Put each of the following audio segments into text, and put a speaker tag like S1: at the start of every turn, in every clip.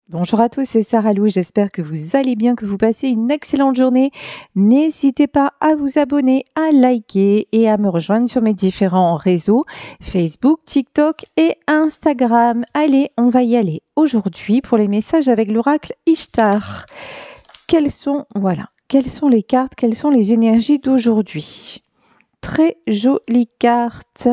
S1: Bonjour à tous, c'est Sarah Lou, j'espère que vous allez bien, que vous passez une excellente journée. N'hésitez pas à vous abonner, à liker et à me rejoindre sur mes différents réseaux, Facebook, TikTok et Instagram. Allez, on va y aller aujourd'hui pour les messages avec l'oracle Ishtar. Quelles sont les cartes, quelles sont les énergies d'aujourd'hui? Très jolie carte.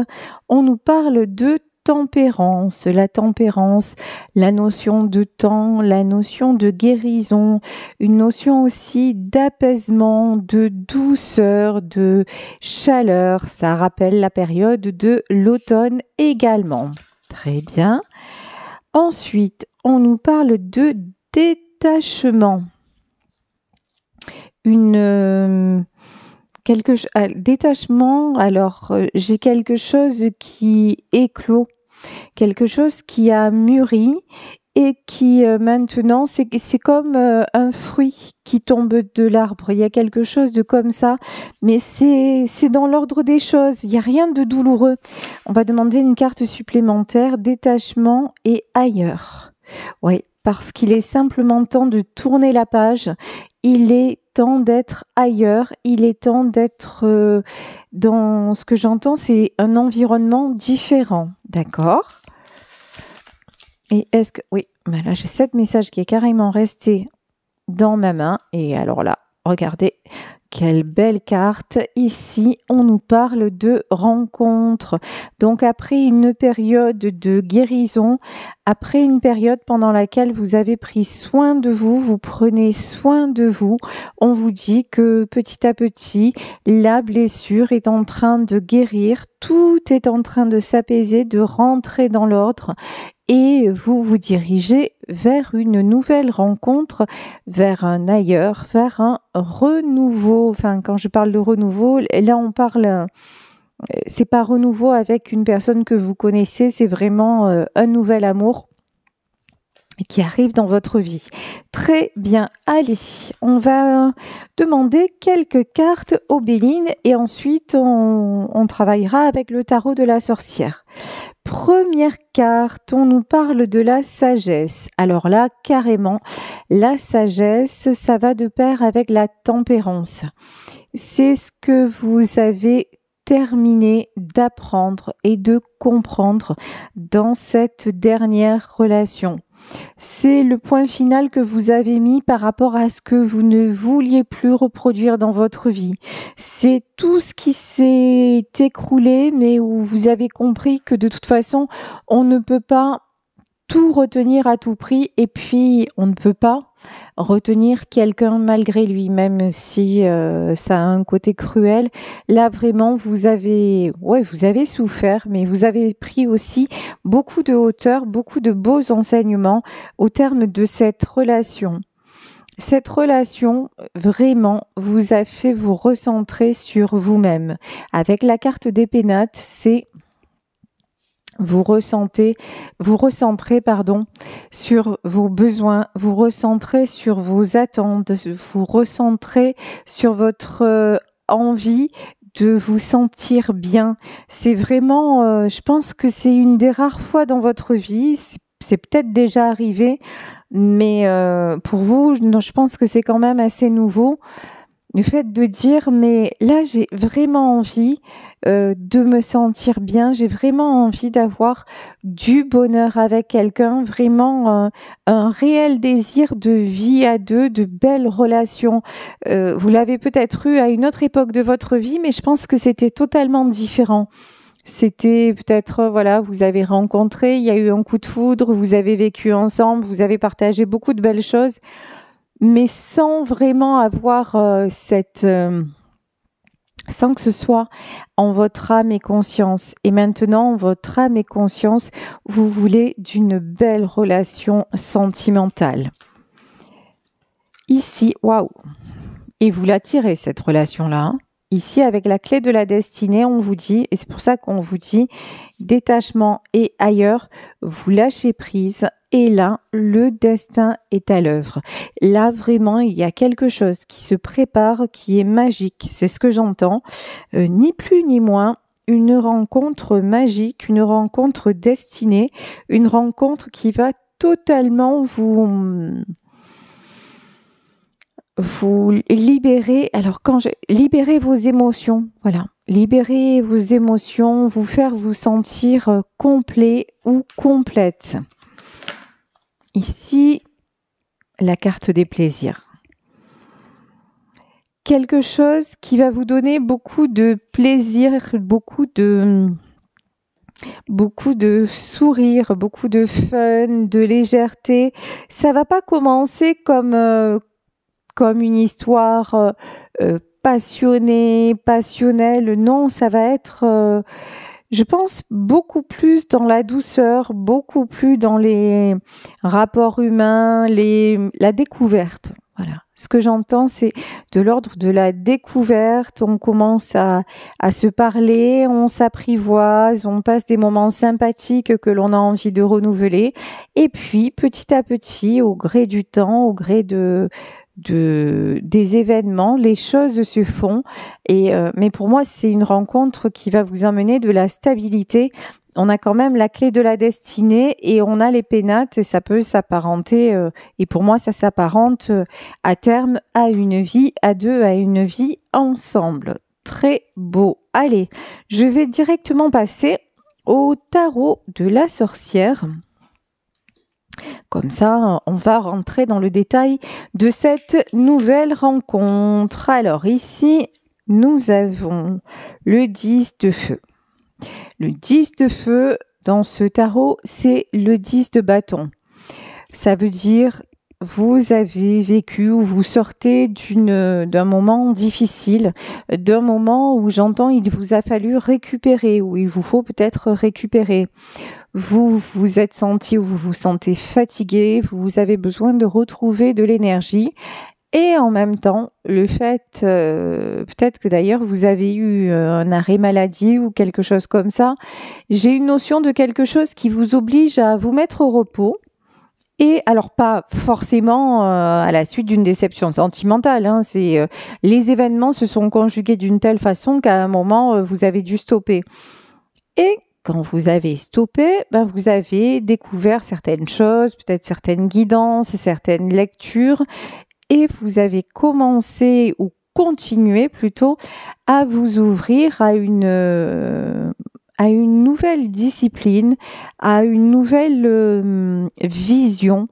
S1: On nous parle de tempérance, la tempérance, la notion de temps, la notion de guérison, une notion aussi d'apaisement, de douceur, de chaleur. Ça rappelle la période de l'automne également. Très bien. Ensuite, on nous parle de détachement. Détachement, alors j'ai quelque chose qui éclot, quelque chose qui a mûri et qui maintenant, c'est comme un fruit qui tombe de l'arbre. Il y a quelque chose de comme ça, mais c'est dans l'ordre des choses. Il n'y a rien de douloureux. On va demander une carte supplémentaire, détachement et ailleurs. Oui, parce qu'il est simplement temps de tourner la page. Il est temps d'être ailleurs, il est temps d'être dans ce que j'entends, c'est un environnement différent, d'accord? Et est-ce que... Oui, ben là j'ai 7 messages qui est carrément resté dans ma main. Et alors là, regardez, quelle belle carte. Ici, on nous parle de rencontre. Donc, après une période de guérison, après une période pendant laquelle vous avez pris soin de vous, vous prenez soin de vous, on vous dit que petit à petit, la blessure est en train de guérir, tout est en train de s'apaiser, de rentrer dans l'ordre. Et vous vous dirigez vers une nouvelle rencontre, vers un ailleurs, vers un renouveau. Enfin, quand je parle de renouveau, là on parle, c'est pas renouveau avec une personne que vous connaissez, c'est vraiment un nouvel amour qui arrive dans votre vie. Très bien, allez, on va demander quelques cartes aux Bélines et ensuite on travaillera avec le tarot de la sorcière. Première carte, on nous parle de la sagesse. Alors là, carrément, la sagesse, ça va de pair avec la tempérance. C'est ce que vous avez terminé d'apprendre et de comprendre dans cette dernière relation. C'est le point final que vous avez mis par rapport à ce que vous ne vouliez plus reproduire dans votre vie. C'est tout ce qui s'est écroulé, mais où vous avez compris que de toute façon, on ne peut pas tout retenir à tout prix et puis on ne peut pas retenir quelqu'un malgré lui, même si ça a un côté cruel. Là, vraiment, vous avez souffert, mais vous avez pris aussi beaucoup de hauteur, beaucoup de beaux enseignements au terme de cette relation. Cette relation, vraiment, vous a fait vous recentrer sur vous-même. Avec la carte des pénates, c'est vous recentrez, sur vos besoins, vous recentrez sur vos attentes, vous recentrez sur votre envie de vous sentir bien. C'est vraiment, je pense que c'est une des rares fois dans votre vie, c'est peut-être déjà arrivé, mais pour vous, non, je pense que c'est quand même assez nouveau. Le fait de dire, mais là, j'ai vraiment envie de me sentir bien, j'ai vraiment envie d'avoir du bonheur avec quelqu'un, vraiment un réel désir de vie à deux, de belles relations. Vous l'avez peut-être eu à une autre époque de votre vie, mais je pense que c'était totalement différent. C'était peut-être, vous avez rencontré, il y a eu un coup de foudre, vous avez vécu ensemble, vous avez partagé beaucoup de belles choses, mais sans vraiment avoir sans que ce soit en votre âme et conscience. Et maintenant, votre âme et conscience, vous voulez d'une belle relation sentimentale. Ici, waouh! Et vous l'attirez, cette relation-là. Hein. Ici, avec la clé de la destinée, on vous dit, et c'est pour ça qu'on vous dit, détachement et ailleurs, vous lâchez prise. Et là, le destin est à l'œuvre. Là, vraiment, il y a quelque chose qui se prépare, qui est magique. C'est ce que j'entends. Ni plus ni moins, une rencontre magique, une rencontre destinée, une rencontre qui va totalement vous libérer. Alors libérer vos émotions, voilà. Libérer vos émotions, vous faire vous sentir complet ou complète. Ici, la carte des plaisirs. Quelque chose qui va vous donner beaucoup de plaisir, beaucoup de sourire, beaucoup de fun, de légèreté. Ça va pas commencer comme une histoire passionnée, passionnelle. Non, ça va être, je pense, beaucoup plus dans la douceur, beaucoup plus dans les rapports humains, la découverte. Voilà. Ce que j'entends, c'est de l'ordre de la découverte. On commence à se parler, on s'apprivoise, on passe des moments sympathiques que l'on a envie de renouveler. Et puis, petit à petit, au gré du temps, au gré des événements, les choses se font. Mais pour moi, c'est une rencontre qui va vous amener de la stabilité. On a quand même la clé de la destinée et on a les pénates et ça peut s'apparenter, et pour moi ça s'apparente à terme à une vie à deux, à une vie ensemble. Très beau. Allez, je vais directement passer au tarot de la sorcière. Comme ça, on va rentrer dans le détail de cette nouvelle rencontre. Alors ici, nous avons le 10 de feu. Le 10 de feu, dans ce tarot, c'est le 10 de bâton. Ça veut dire, vous avez vécu ou vous sortez d'un moment difficile, d'un moment où j'entends il vous a fallu récupérer, où il vous faut peut-être récupérer. Vous vous êtes senti ou vous vous sentez fatigué, vous avez besoin de retrouver de l'énergie. Et en même temps, le fait, peut-être que d'ailleurs vous avez eu un arrêt maladie ou quelque chose comme ça, j'ai une notion de quelque chose qui vous oblige à vous mettre au repos. Et alors pas forcément à la suite d'une déception sentimentale, hein, les événements se sont conjugués d'une telle façon qu'à un moment vous avez dû stopper. Et quand vous avez stoppé, vous avez découvert certaines choses, peut-être certaines guidances, certaines lectures. Et vous avez commencé ou continué plutôt à vous ouvrir à une nouvelle discipline, à une nouvelle vision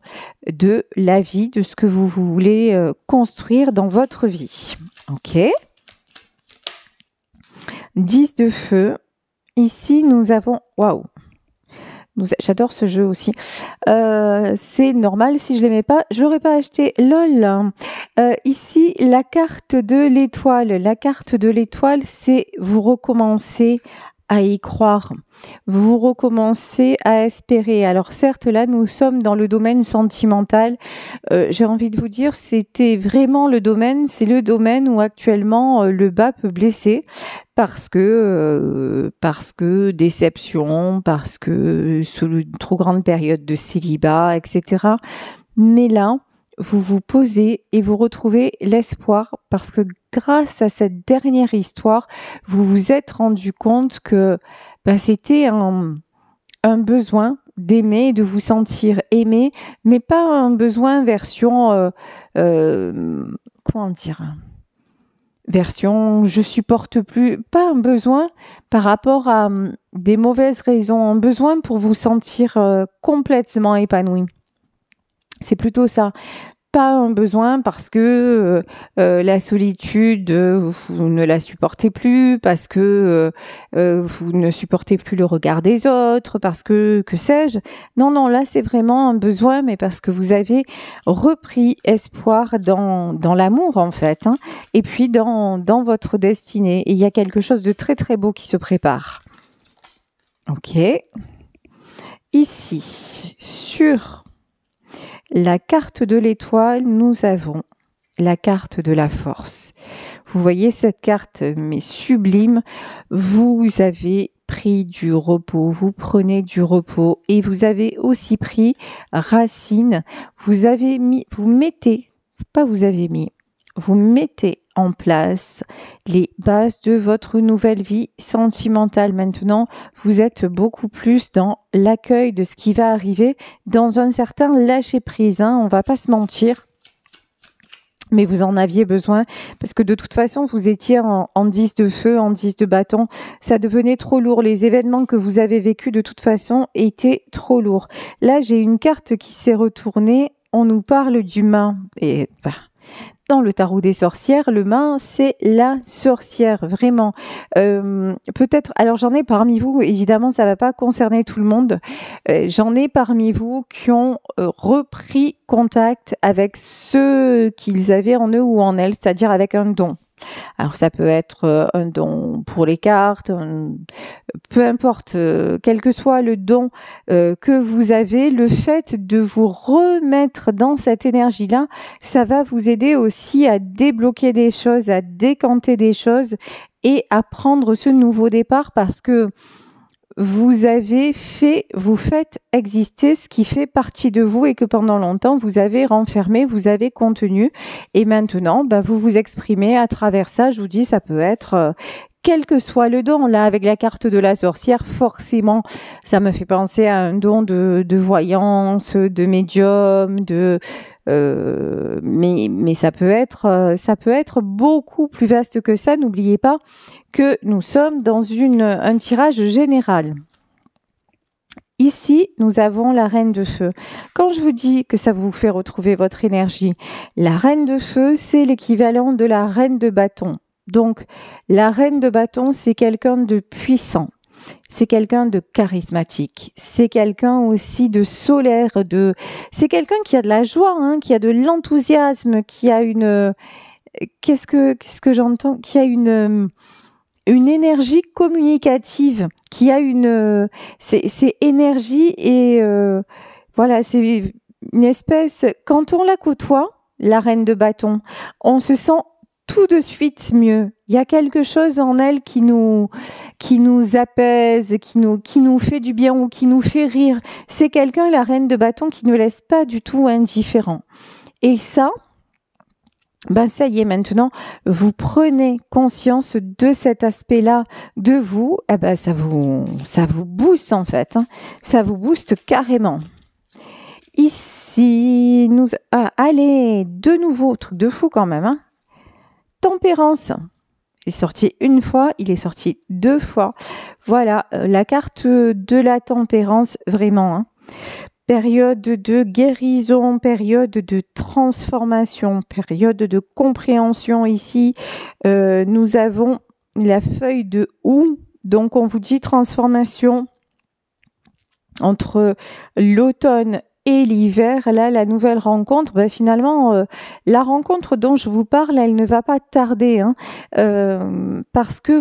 S1: de la vie, de ce que vous voulez construire dans votre vie. Ok. 10 de feu. Ici, nous avons... Waouh! J'adore ce jeu aussi. C'est normal, si je l'aimais pas, j'aurais pas acheté. LOL. Ici, la carte de l'étoile. La carte de l'étoile, c'est vous recommencez à y croire. Vous recommencez à espérer. Alors certes, là, nous sommes dans le domaine sentimental. J'ai envie de vous dire, c'est le domaine où actuellement le bas peut blesser. Parce que déception, parce que sous une trop grande période de célibat, etc. Mais là, vous vous posez et vous retrouvez l'espoir parce que grâce à cette dernière histoire, vous vous êtes rendu compte que c'était un besoin d'aimer et de vous sentir aimé, mais pas un besoin version comment dire, version je supporte plus, pas un besoin par rapport à des mauvaises raisons, un besoin pour vous sentir complètement épanoui. C'est plutôt ça. Pas un besoin parce que la solitude, vous ne la supportez plus, parce que vous ne supportez plus le regard des autres, parce que sais-je. Non, là c'est vraiment un besoin, mais parce que vous avez repris espoir dans l'amour en fait, hein, et puis dans votre destinée. Et il y a quelque chose de très très beau qui se prépare. Ok. Ici, sur la carte de l'étoile, nous avons la carte de la force. Vous voyez cette carte, mais sublime. Vous avez pris du repos, vous prenez du repos et vous avez aussi pris racine. Vous mettez vous mettez en place les bases de votre nouvelle vie sentimentale. Maintenant, vous êtes beaucoup plus dans l'accueil de ce qui va arriver, dans un certain lâcher-prise, hein, on va pas se mentir. Mais vous en aviez besoin parce que de toute façon, vous étiez en 10 de feu, en 10 de bâton. Ça devenait trop lourd. Les événements que vous avez vécus de toute façon étaient trop lourds. Là, j'ai une carte qui s'est retournée. On nous parle d'humain. Et dans le tarot des sorcières, le main, c'est la sorcière, vraiment. Peut-être, alors j'en ai parmi vous, évidemment, ça va pas concerner tout le monde. J'en ai parmi vous qui ont repris contact avec ceux qu'ils avaient en eux ou en elles, c'est-à-dire avec un don. Alors ça peut être un don pour les cartes, peu importe, quel que soit le don que vous avez, le fait de vous remettre dans cette énergie-là, ça va vous aider aussi à débloquer des choses, à décanter des choses et à prendre ce nouveau départ parce que vous faites exister ce qui fait partie de vous et que pendant longtemps vous avez renfermé, vous avez contenu et maintenant vous vous exprimez à travers ça. Je vous dis, ça peut être quel que soit le don. Là, avec la carte de la sorcière, forcément, ça me fait penser à un don de voyance, de médium, mais ça peut être beaucoup plus vaste que ça. N'oubliez pas que nous sommes dans un tirage général. Ici, nous avons la reine de feu. Quand je vous dis que ça vous fait retrouver votre énergie, la reine de feu, c'est l'équivalent de la reine de bâton. Donc, la reine de bâton, c'est quelqu'un de puissant. C'est quelqu'un de charismatique, c'est quelqu'un aussi de solaire, c'est quelqu'un qui a de la joie, hein, qui a de l'enthousiasme, qui a qu'est-ce que j'entends, qui a une énergie communicative, qui a c'est énergie et voilà, c'est une espèce, quand on la côtoie, la reine de bâton, on se sent tout de suite mieux. Il y a quelque chose en elle qui nous apaise, qui nous fait du bien ou qui nous fait rire. C'est quelqu'un, la reine de bâton, qui ne laisse pas du tout indifférent. Et ça, ça y est, maintenant, vous prenez conscience de cet aspect-là de vous. Ça vous booste en fait. Hein. Ça vous booste carrément. Ici, allez, de nouveau, truc de fou quand même. Hein. Tempérance. Il est sorti une fois, il est sorti 2 fois. Voilà, la carte de la tempérance, vraiment. Hein. Période de guérison, période de transformation, période de compréhension ici. Nous avons la feuille de houx, donc on vous dit transformation entre l'automne et l'hiver. Là, la nouvelle rencontre, finalement, la rencontre dont je vous parle, elle ne va pas tarder, hein, parce que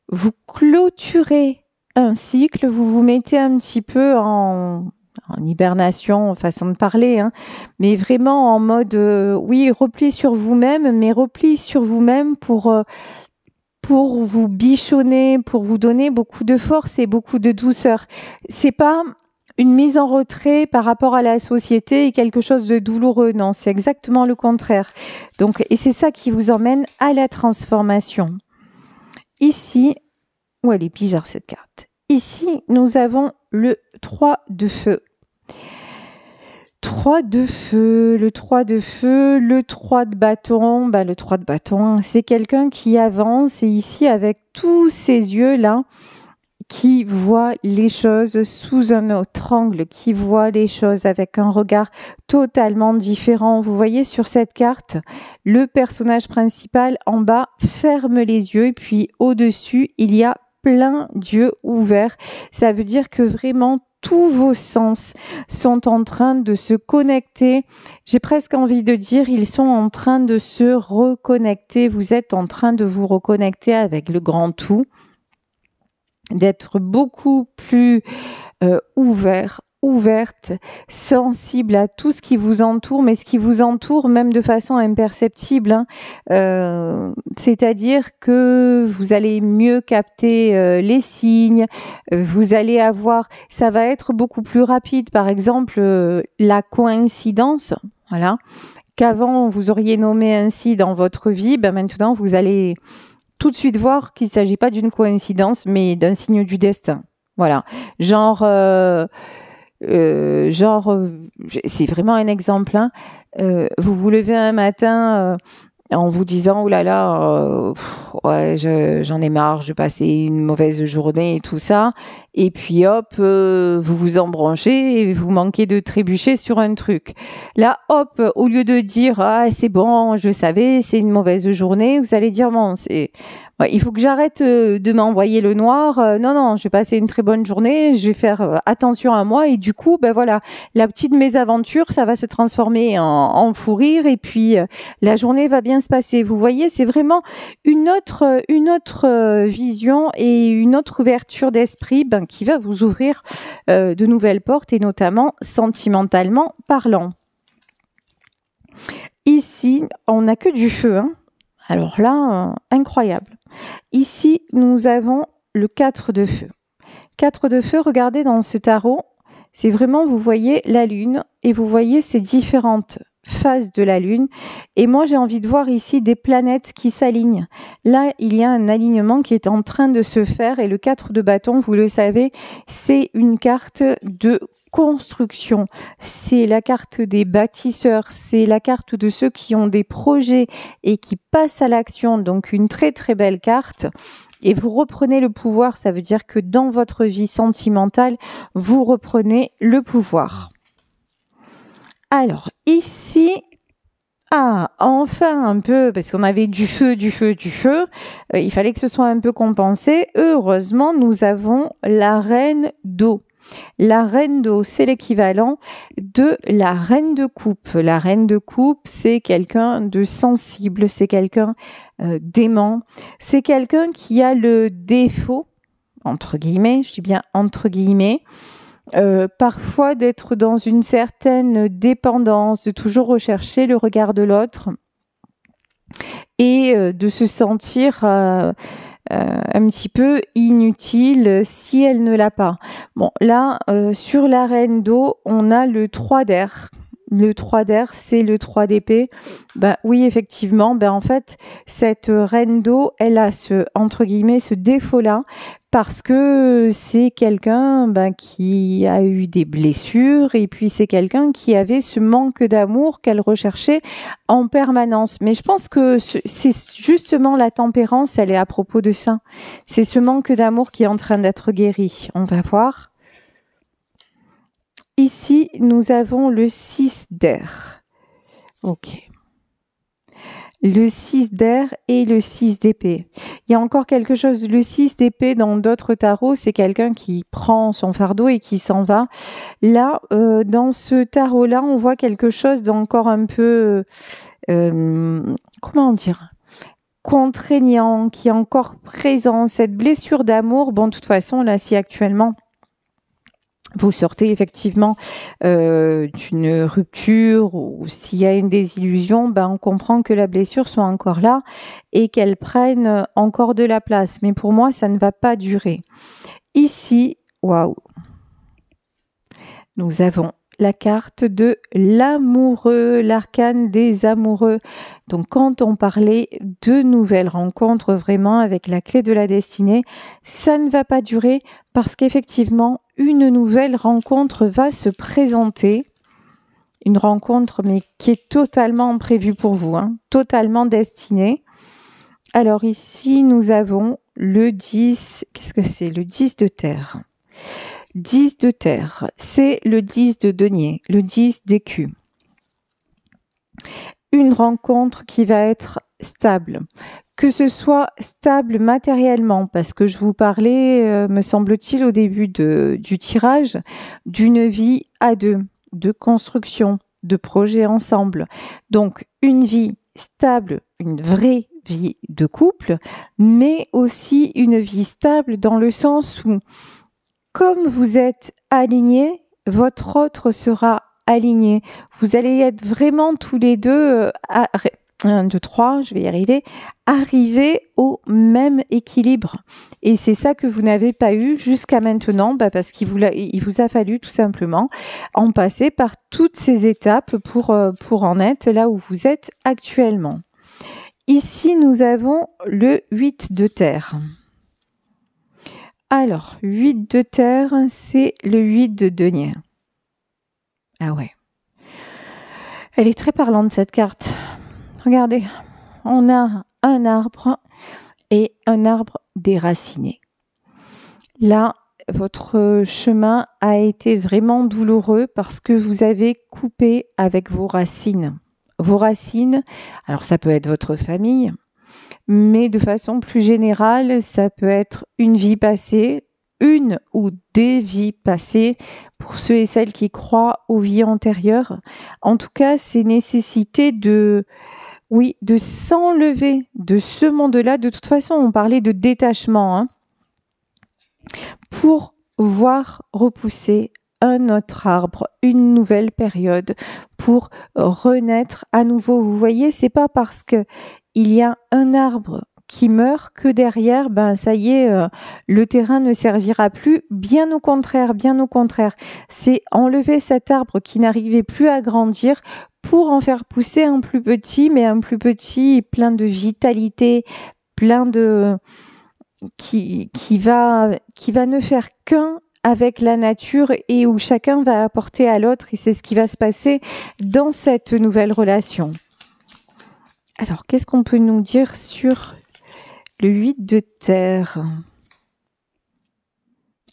S1: vous clôturez un cycle, vous vous mettez un petit peu en hibernation, façon de parler, hein, mais vraiment en mode, repli sur vous-même, mais repli sur vous-même pour vous bichonner, pour vous donner beaucoup de force et beaucoup de douceur. C'est pas une mise en retrait par rapport à la société et quelque chose de douloureux. Non, c'est exactement le contraire. Donc, et c'est ça qui vous emmène à la transformation. Ici, elle est bizarre cette carte. Ici, nous avons le 3 de feu. 3 de feu, le 3 de feu, le 3 de bâton. Le 3 de bâton, c'est quelqu'un qui avance et ici, avec tous ces yeux-là, qui voit les choses sous un autre angle, qui voit les choses avec un regard totalement différent. Vous voyez sur cette carte, le personnage principal en bas ferme les yeux et puis au-dessus, il y a plein d'yeux ouverts. Ça veut dire que vraiment tous vos sens sont en train de se connecter. J'ai presque envie de dire, ils sont en train de se reconnecter. Vous êtes en train de vous reconnecter avec le grand tout, d'être beaucoup plus ouverte, sensible à tout ce qui vous entoure, mais ce qui vous entoure même de façon imperceptible. Hein. C'est-à-dire que vous allez mieux capter les signes, vous allez ça va être beaucoup plus rapide. Par exemple, la coïncidence, voilà, qu'avant vous auriez nommé ainsi dans votre vie, ben maintenant vous allez tout de suite voir qu'il ne s'agit pas d'une coïncidence, mais d'un signe du destin. Voilà. C'est vraiment un exemple. Hein. Vous vous levez un matin en vous disant, oh là là, ouais, j'en ai marre, je vais passer une mauvaise journée et tout ça. Et puis hop, vous vous embranchez et vous manquez de trébucher sur un truc. Là, hop, au lieu de dire, ah, c'est bon, je savais, c'est une mauvaise journée, vous allez dire, bon, ouais, il faut que j'arrête de m'envoyer le noir. Non, je vais passer une très bonne journée, je vais faire attention à moi. Et du coup, ben voilà, la petite mésaventure, ça va se transformer en fou rire. Et puis, la journée va bien se passer. Vous voyez, c'est vraiment une autre vision et une autre ouverture d'esprit qui va vous ouvrir de nouvelles portes et notamment sentimentalement parlant. Ici, on n'a que du feu. Hein. Alors là, incroyable. Ici, nous avons le 4 de feu. 4 de feu, regardez dans ce tarot, c'est vraiment, vous voyez la lune et vous voyez ces différentes phases de la lune. Et moi, j'ai envie de voir ici des planètes qui s'alignent. Là, il y a un alignement qui est en train de se faire et le 4 de bâton, vous le savez, c'est une carte de construction. C'est la carte des bâtisseurs, c'est la carte de ceux qui ont des projets et qui passent à l'action. Donc, une très, très belle carte. Et vous reprenez le pouvoir, ça veut dire que dans votre vie sentimentale, vous reprenez le pouvoir. Alors, ici, enfin un peu, parce qu'on avait du feu. Il fallait que ce soit un peu compensé. Heureusement, nous avons la reine d'eau. La reine d'eau, c'est l'équivalent de la reine de coupe. La reine de coupe, c'est quelqu'un de sensible, c'est quelqu'un d'aimant, c'est quelqu'un qui a le défaut, entre guillemets, je dis bien entre guillemets, parfois d'être dans une certaine dépendance, de toujours rechercher le regard de l'autre et de se sentir un petit peu inutile si elle ne l'a pas. Bon, là, sur la reine d'eau, on a le 3 d'air. Le 3 d'air, c'est le 3 d'épée. Ben oui, effectivement, en fait, cette reine d'eau, elle a entre guillemets, ce défaut-là, parce que c'est quelqu'un qui a eu des blessures et puis c'est quelqu'un qui avait ce manque d'amour qu'elle recherchait en permanence. Mais je pense que c'est justement la tempérance, elle est à propos de ça. C'est ce manque d'amour qui est en train d'être guéri. On va voir. Ici, nous avons le 6 d'air. Ok. Le 6 d'air et le 6 d'épée. Il y a encore quelque chose. Le 6 d'épée dans d'autres tarots, c'est quelqu'un qui prend son fardeau et qui s'en va. Là, dans ce tarot-là, on voit quelque chose d'encore un peu, comment dire, contraignant, qui est encore présent. Cette blessure d'amour, bon, de toute façon, là, si actuellement vous sortez effectivement d'une rupture ou s'il y a une désillusion, on comprend que la blessure soit encore là et qu'elle prenne encore de la place. Mais pour moi, ça ne va pas durer. Ici, waouh, nous avons la carte de l'amoureux, l'arcane des amoureux. Donc, quand on parlait de nouvelles rencontres vraiment avec la clé de la destinée, ça ne va pas durer parce qu'effectivement, une nouvelle rencontre va se présenter. Une rencontre, mais qui est totalement prévue pour vous, totalement destinée. Alors ici, nous avons le 10. Qu'est-ce que c'est? Le 10 de terre. 10 de terre, c'est le 10 de denier, le 10 d'écu. Une rencontre qui va être stable, que ce soit stable matériellement, parce que je vous parlais, me semble-t-il, au début du tirage, d'une vie à deux, de construction, de projet ensemble. Donc, une vie stable, une vraie vie de couple, mais aussi une vie stable dans le sens où comme vous êtes aligné, votre autre sera aligné. Vous allez être vraiment tous les deux 1, 2, 3, je vais y arriver, arriver au même équilibre. Et c'est ça que vous n'avez pas eu jusqu'à maintenant, parce qu'il vous a fallu tout simplement en passer par toutes ces étapes pour en être là où vous êtes actuellement. Ici, nous avons le 8 de terre. Alors, 8 de terre, c'est le 8 de denier. Ah ouais. Elle est très parlante, cette carte. Regardez, on a un arbre et un arbre déraciné. Là, votre chemin a été vraiment douloureux parce que vous avez coupé avec vos racines. Vos racines, alors ça peut être votre famille, mais de façon plus générale, ça peut être une vie passée, une ou des vies passées, pour ceux et celles qui croient aux vies antérieures. En tout cas, c'est nécessité de s'enlever de ce monde-là. De toute façon, on parlait de détachement, hein, pour voir repousser un autre arbre, une nouvelle période, pour renaître à nouveau. Vous voyez, c'est pas parce que il y a un arbre qui meurt que derrière, ça y est, le terrain ne servira plus. Bien au contraire, bien au contraire. C'est enlever cet arbre qui n'arrivait plus à grandir pour en faire pousser un plus petit, mais un plus petit plein de vitalité, plein de qui va ne faire qu'un avec la nature et où chacun va apporter à l'autre, et c'est ce qui va se passer dans cette nouvelle relation. Alors, qu'est-ce qu'on peut nous dire sur le 8 de terre?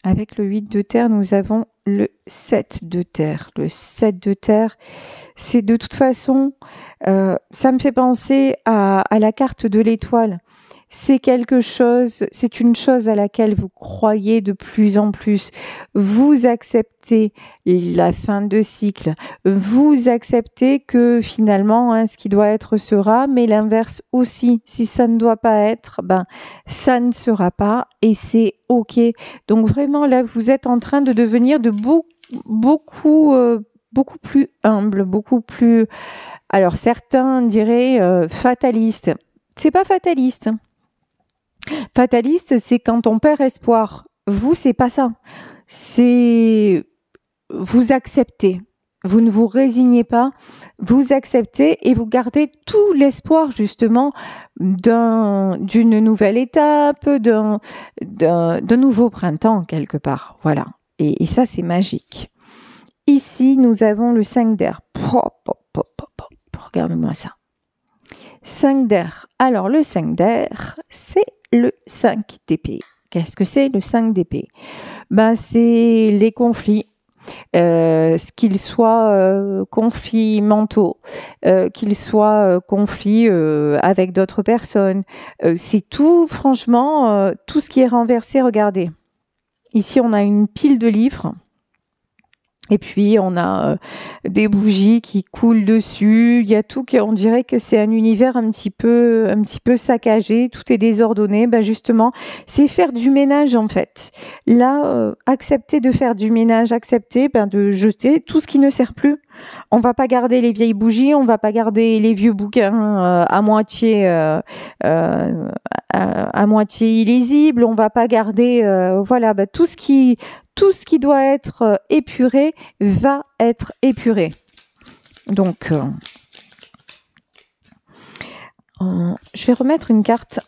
S1: Avec le 8 de terre, nous avons le 7 de terre. Le 7 de terre, c'est de toute façon, ça me fait penser à la carte de l'étoile. C'est quelque chose, c'est une chose à laquelle vous croyez de plus en plus. Vous acceptez la fin de cycle. Vous acceptez que finalement, ce qui doit être sera, mais l'inverse aussi. Si ça ne doit pas être, ça ne sera pas et c'est OK. Donc vraiment, là, vous êtes en train de devenir de beaucoup plus humble, beaucoup plus, alors certains diraient fataliste. C'est pas fataliste. Fataliste, c'est quand on perd espoir. Vous, c'est pas ça. C'est vous acceptez. Vous ne vous résignez pas. Vous acceptez et vous gardez tout l'espoir justement d'une nouvelle étape, d'un nouveau printemps quelque part. Voilà. Et ça, c'est magique. Ici, nous avons le 5 d'air. Regarde-moi ça. 5 d'air. Alors, le 5 d'air, c'est le 5 d'épée. Qu'est-ce que c'est le 5 d'épée? C'est les conflits, qu'ils soient conflits mentaux, qu'ils soient conflits avec d'autres personnes. C'est tout, franchement, tout ce qui est renversé. Regardez. Ici, on a une pile de livres. Et puis, on a des bougies qui coulent dessus. Il y a tout on dirait que c'est un univers un petit peu saccagé. Tout est désordonné. Justement, c'est faire du ménage, en fait. Là, accepter de faire du ménage, accepter de jeter tout ce qui ne sert plus. On va pas garder les vieilles bougies, on va pas garder les vieux bouquins à moitié illisibles. On va pas garder, tout ce qui doit être épuré va être épuré. Donc, je vais remettre une carte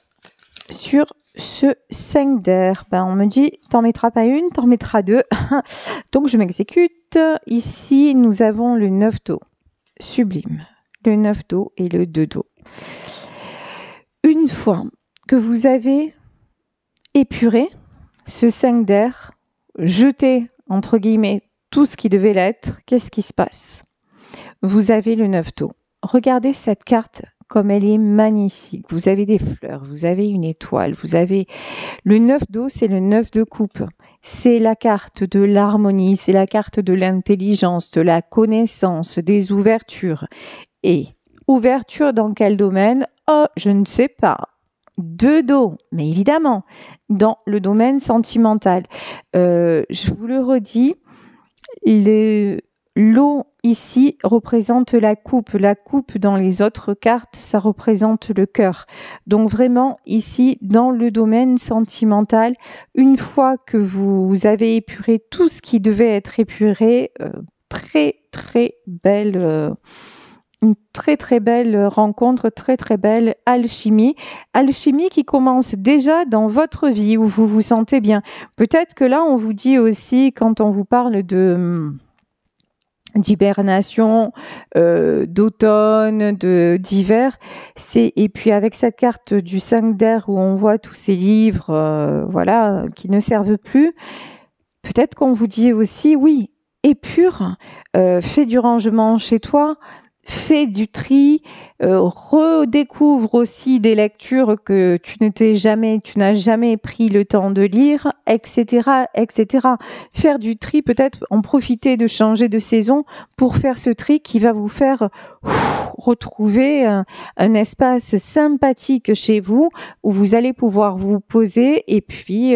S1: sur ce 5 d'air. On me dit, t'en mettras pas une, t'en mettras deux. Donc, je m'exécute. Ici, nous avons le 9 d'eau. Sublime. Le 9 d'eau et le 2 d'eau. Une fois que vous avez épuré ce 5 d'air, jeté, entre guillemets, tout ce qui devait l'être, qu'est-ce qui se passe? Vous avez le 9 d'eau. Regardez cette carte comme elle est magnifique. Vous avez des fleurs, vous avez une étoile, vous avez le 9 d'eau, c'est le 9 de coupe. C'est la carte de l'harmonie, c'est la carte de l'intelligence, de la connaissance, des ouvertures. Et ouverture dans quel domaine? Oh, je ne sais pas. 2 d'eau, mais évidemment, dans le domaine sentimental. Je vous le redis, l'eau ici représente la coupe. La coupe dans les autres cartes, ça représente le cœur. Donc vraiment ici, dans le domaine sentimental, une fois que vous avez épuré tout ce qui devait être épuré, très très belle, une très très belle rencontre, très très belle alchimie. Alchimie qui commence déjà dans votre vie où vous vous sentez bien. Peut-être que là, on vous dit aussi, quand on vous parle d'hibernation, d'automne, d'hiver, et puis avec cette carte du 5 d'air où on voit tous ces livres, voilà, qui ne servent plus, peut-être qu'on vous dit aussi, oui, épure, fais du rangement chez toi, fais du tri, redécouvre aussi des lectures que tu n'as jamais pris le temps de lire, etc., etc. Faire du tri, peut-être en profiter de changer de saison pour faire ce tri qui va vous faire retrouver un espace sympathique chez vous où vous allez pouvoir vous poser et puis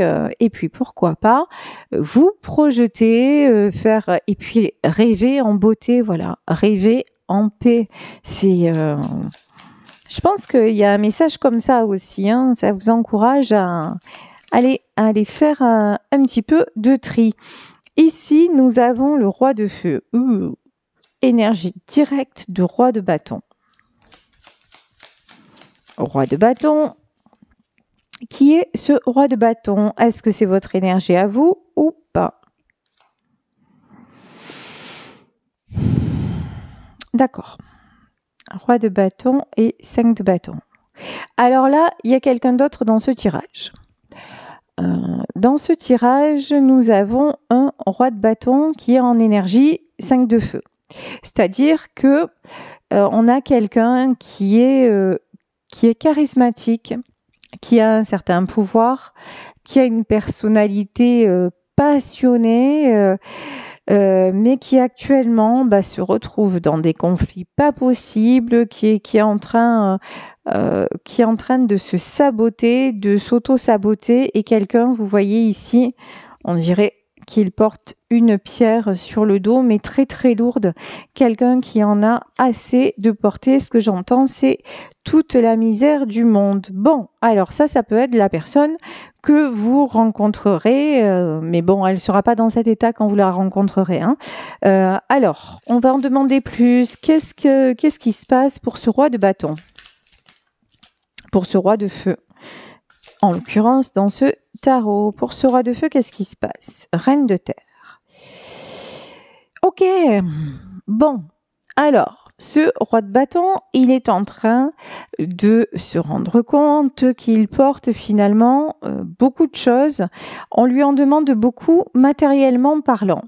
S1: pourquoi pas vous projeter, faire et puis rêver en beauté, voilà, rêver en paix. Je pense qu'il y a un message comme ça aussi, hein. Ça vous encourage à aller faire un petit peu de tri. Ici, nous avons le roi de feu. Énergie directe de roi de bâton. Roi de bâton. Qui est ce roi de bâton? Est-ce que c'est votre énergie à vous ou pas? D'accord. Roi de bâton et 5 de bâton. Alors là, il y a quelqu'un d'autre dans ce tirage. Dans ce tirage, nous avons un roi de bâton qui est en énergie 5 de feu. C'est-à-dire que on a quelqu'un qui est charismatique, qui a un certain pouvoir, qui a une personnalité passionnée, mais qui actuellement se retrouve dans des conflits pas possibles, qui est en train de se saboter, de s'auto-saboter, et quelqu'un, vous voyez ici, on dirait qu'il porte une pierre sur le dos, mais très très lourde. Quelqu'un qui en a assez de porter. Ce que j'entends, c'est toute la misère du monde. Bon, alors ça peut être la personne que vous rencontrerez, mais bon, elle ne sera pas dans cet état quand vous la rencontrerez, hein. Alors, on va en demander plus. Qu'est-ce qui se passe pour ce roi de bâton? Pour ce roi de feu, en l'occurrence dans ce tarot. Pour ce roi de feu, qu'est-ce qui se passe? Reine de terre. Ok, bon, alors, ce roi de bâton, il est en train de se rendre compte qu'il porte finalement beaucoup de choses. On lui en demande beaucoup matériellement parlant.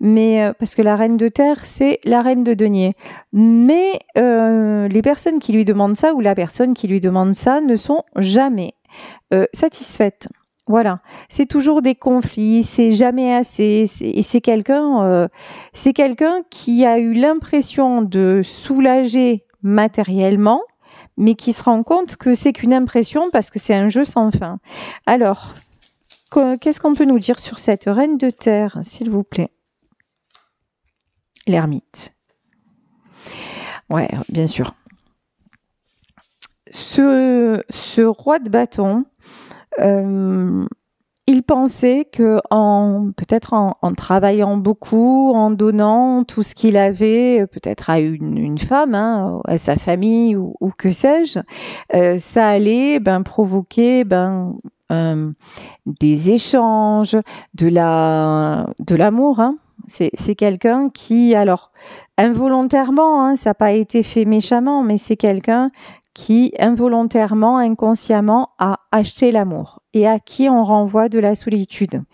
S1: Mais parce que la reine de terre, c'est la reine de denier. Mais les personnes qui lui demandent ça ou la personne qui lui demande ça ne sont jamais satisfaites. Voilà, c'est toujours des conflits, c'est jamais assez. Et c'est quelqu'un qui a eu l'impression de soulager matériellement, mais qui se rend compte que c'est qu'une impression parce que c'est un jeu sans fin. Alors, qu'est-ce qu'on peut nous dire sur cette reine de terre, s'il vous plaît? L'ermite. Ouais, bien sûr. Ce roi de bâton, il pensait que peut-être en travaillant beaucoup, en donnant tout ce qu'il avait, peut-être à une femme, hein, à sa famille ou que sais-je, ça allait provoquer des échanges, de l'amour, hein. C'est quelqu'un qui, alors involontairement, hein, ça n'a pas été fait méchamment, mais c'est quelqu'un qui involontairement, inconsciemment a acheté l'amour et à qui on renvoie de la solitude.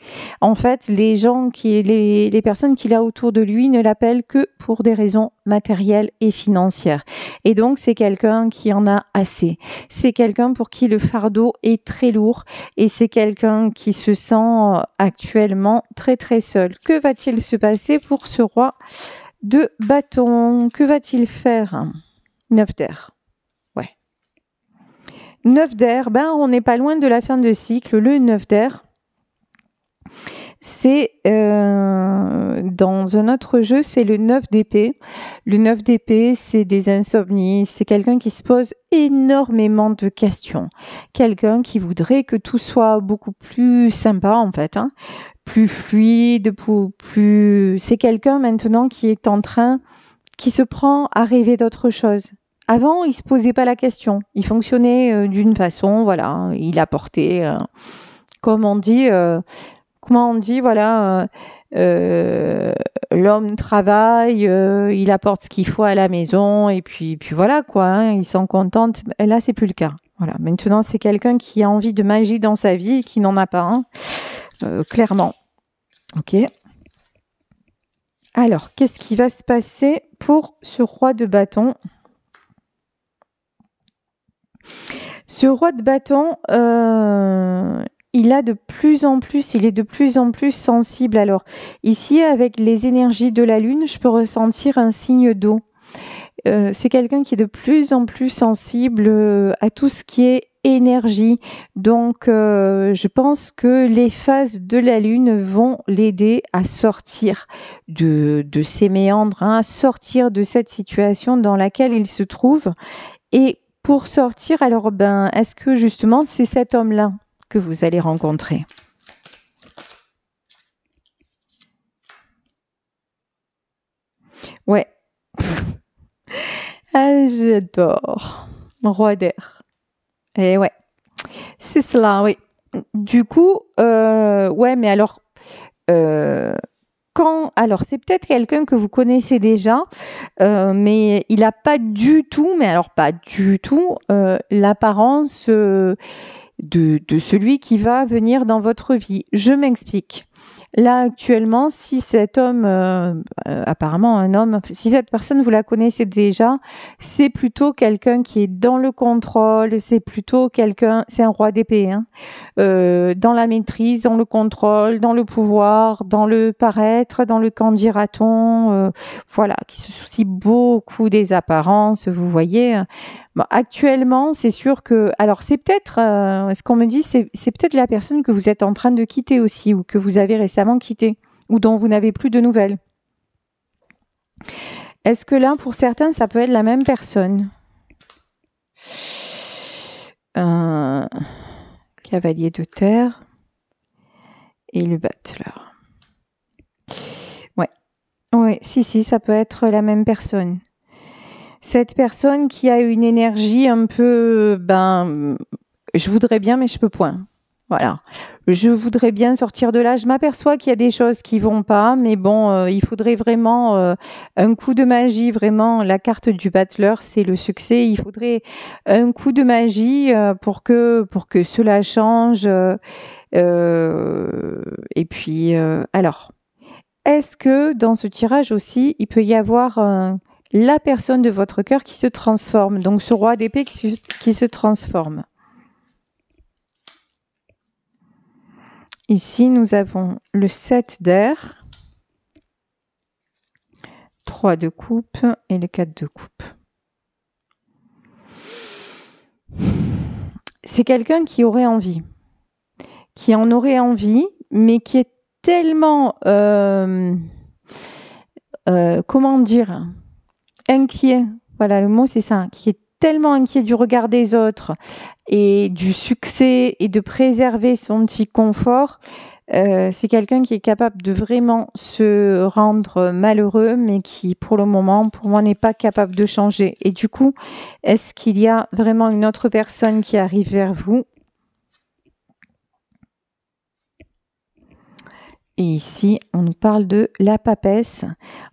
S1: En fait, les personnes qu'il a autour de lui ne l'appellent que pour des raisons matérielles et financières. Et donc, c'est quelqu'un qui en a assez. C'est quelqu'un pour qui le fardeau est très lourd et c'est quelqu'un qui se sent actuellement très très seul. Que va-t-il se passer pour ce roi de bâton? Que va-t-il faire? 9 d'air. 9 d'air, on n'est pas loin de la fin de cycle, le 9 d'air. c'est dans un autre jeu, c'est le 9 d'épée. Le 9 d'épée, c'est des insomnies, c'est quelqu'un qui se pose énormément de questions. Quelqu'un qui voudrait que tout soit beaucoup plus sympa en fait, hein, plus fluide, plus... C'est quelqu'un maintenant qui est en train, qui se prend à rêver d'autre chose. Avant, il se posait pas la question. Il fonctionnait d'une façon, voilà, il apportait, comme on dit, comment on dit, voilà, l'homme travaille, il apporte ce qu'il faut à la maison, et puis voilà quoi, hein, ils sont contents. Là, c'est plus le cas. Voilà. Maintenant, c'est quelqu'un qui a envie de magie dans sa vie et qui n'en a pas, hein, clairement. Ok. Alors, qu'est-ce qui va se passer pour ce roi de bâton? Ce roi de bâton, il est de plus en plus sensible. Alors, ici, avec les énergies de la lune, je peux ressentir un signe d'eau. C'est quelqu'un qui est de plus en plus sensible à tout ce qui est énergie. Donc, je pense que les phases de la lune vont l'aider à sortir de ces méandres, hein, à sortir de cette situation dans laquelle il se trouve. Et pour sortir, alors, est-ce que justement, c'est cet homme-là que vous allez rencontrer? Ouais. Ah, j'adore. Roi d'air. Et ouais, c'est cela, oui. Du coup, ouais, mais alors, alors c'est peut-être quelqu'un que vous connaissez déjà, mais il n'a pas du tout, mais alors pas du tout, l'apparence de celui qui va venir dans votre vie. Je m'explique. Là, actuellement, si cet homme, apparemment un homme, si cette personne, vous la connaissez déjà, c'est plutôt quelqu'un qui est dans le contrôle, c'est plutôt quelqu'un, c'est un roi d'épée, hein, dans la maîtrise, dans le contrôle, dans le pouvoir, dans le paraître, dans le qu'en dira-t-on, voilà, qui se soucie beaucoup des apparences, vous voyez. Bon, actuellement, c'est sûr que, alors c'est peut-être, ce qu'on me dit, c'est peut-être la personne que vous êtes en train de quitter aussi, ou que vous avez récemment quitté, ou dont vous n'avez plus de nouvelles. Est-ce que là, pour certains, ça peut être la même personne? Un cavalier de terre et le battleur. Ouais, ouais, si, ça peut être la même personne. Cette personne qui a une énergie un peu, je voudrais bien, mais je peux point. Voilà. Je voudrais bien sortir de là. Je m'aperçois qu'il y a des choses qui vont pas, mais bon, il faudrait vraiment un coup de magie. Vraiment, la carte du battleur, c'est le succès. Il faudrait un coup de magie pour que cela change. Et puis, alors, est-ce que dans ce tirage aussi, il peut y avoir la personne de votre cœur qui se transforme, donc ce roi d'épée qui se transforme? Ici, nous avons le 7 d'air, 3 de coupe et le 4 de coupe. C'est quelqu'un qui aurait envie, qui en aurait envie, mais qui est tellement, comment dire, inquiet. Voilà, le mot c'est ça, qui est tellement inquiet du regard des autres et du succès et de préserver son petit confort. C'est quelqu'un qui est capable de vraiment se rendre malheureux, mais qui, pour le moment, pour moi, n'est pas capable de changer. Et du coup, est-ce qu'il y a vraiment une autre personne qui arrive vers vous? Et ici, on nous parle de la papesse,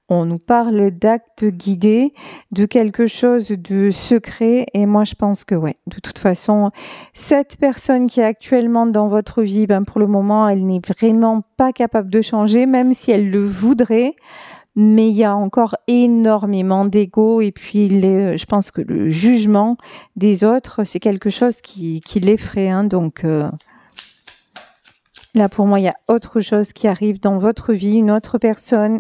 S1: on nous parle d'actes guidés, de quelque chose de secret. Et moi, je pense que ouais, de toute façon, cette personne qui est actuellement dans votre vie, pour le moment, elle n'est vraiment pas capable de changer, même si elle le voudrait. Mais il y a encore énormément d'ego et puis je pense que le jugement des autres, c'est quelque chose qui l'effraie. Hein, donc là, pour moi, il y a autre chose qui arrive dans votre vie, une autre personne.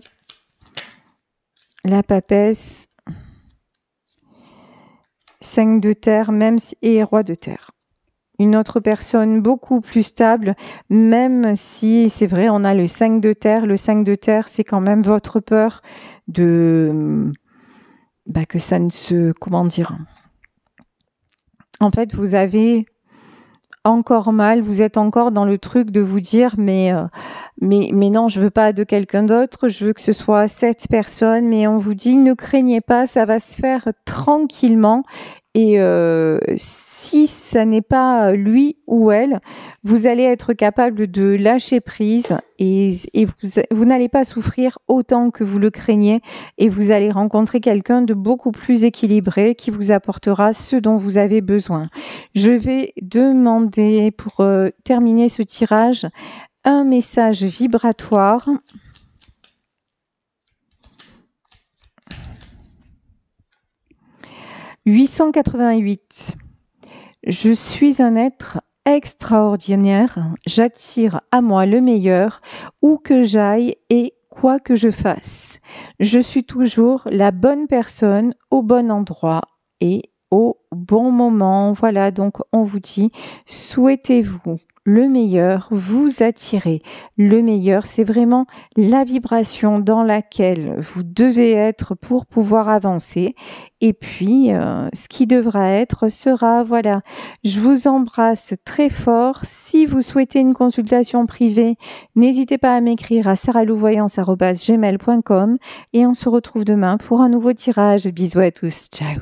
S1: La papesse, 5 de terre, même et roi de terre. une autre personne beaucoup plus stable, même si c'est vrai, on a le 5 de terre. Le 5 de terre, c'est quand même votre peur de que ça ne se... Comment dire? En fait, vous avez encore mal, vous êtes encore dans le truc de vous dire mais non, je veux pas de quelqu'un d'autre, je veux que ce soit cette personne, mais on vous dit ne craignez pas, ça va se faire tranquillement et si ça n'est pas lui ou elle, vous allez être capable de lâcher prise et vous n'allez pas souffrir autant que vous le craignez et vous allez rencontrer quelqu'un de beaucoup plus équilibré qui vous apportera ce dont vous avez besoin. Je vais demander pour terminer ce tirage un message vibratoire. « 888. Je suis un être extraordinaire. J'attire à moi le meilleur, où que j'aille et quoi que je fasse. Je suis toujours la bonne personne au bon endroit et au bon moment. » Voilà, donc on vous dit, souhaitez-vous le meilleur, vous attirez le meilleur. C'est vraiment la vibration dans laquelle vous devez être pour pouvoir avancer. Et puis, ce qui devra être sera, voilà. Je vous embrasse très fort. Si vous souhaitez une consultation privée, n'hésitez pas à m'écrire à saralouvoyance@gmail.com et on se retrouve demain pour un nouveau tirage. Bisous à tous. Ciao.